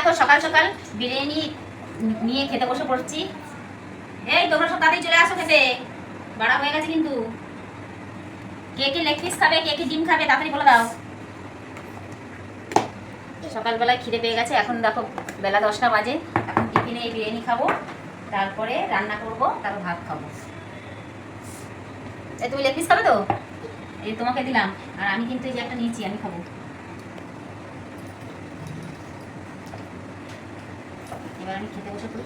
দেখো সকাল সকাল বিরিয়ানি নিয়ে খেতে বসে পড়ছি। এই তোমরা সব তাড়াতাড়ি চলে আসো খেতে, বাড়া হয়ে গেছে কিন্তু। কে কে লেগ পিস খাবে, কে কে ডিম খাবে, তাড়াতাড়ি বলে দাও। সকালবেলায় খিদে পেয়ে গেছে, এখন দেখো বেলা 10টা বাজে। এখন টিফিনে এই বিরিয়ানি খাবো, তারপরে রান্না করব, তারপর ভাত খাবো। এই তুমি লেগ পিস খাবে তো? এই তোমাকে দিলাম, আর আমি কিন্তু এই যে একটা নিয়েছি, আমি খাবো। এবার আমি খেতে বসে পড়ি।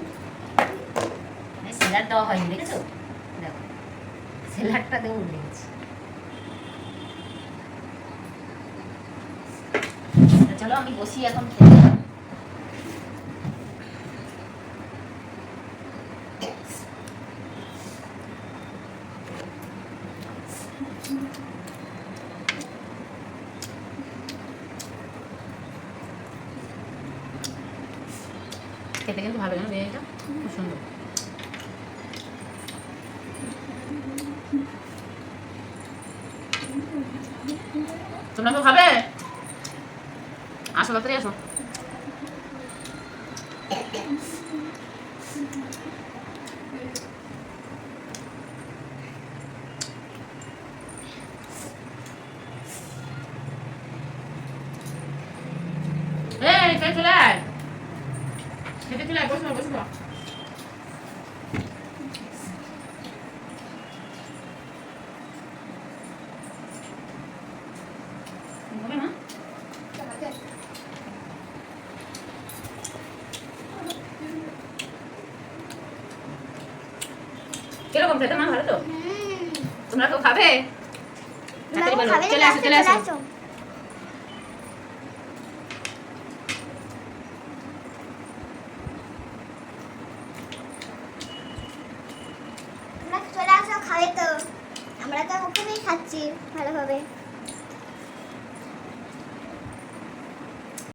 স্যালাড দেওয়া হয়নি, দেখেছো? দেখো স্যালাডটা দেবো উঠে গেছে। চলো আমি বসি এখন খেতে। খেতে কিন্তু ভালো লাগে, বিরিয়ানিটা খুব সুন্দর। তোমরা তো খাবে? আসো তাড়াতাড়ি আসো। এই খেতে চলে আয়, খেতে চলে আয়, বসো বসো। কিরকম খেতে মা? ভালো তো? তোমরা তো খাবে? চলে আসো চলে আসো। চলে আসো, খাবে তো? আমরা তো ওখানেই খাচ্ছি ভালোভাবে।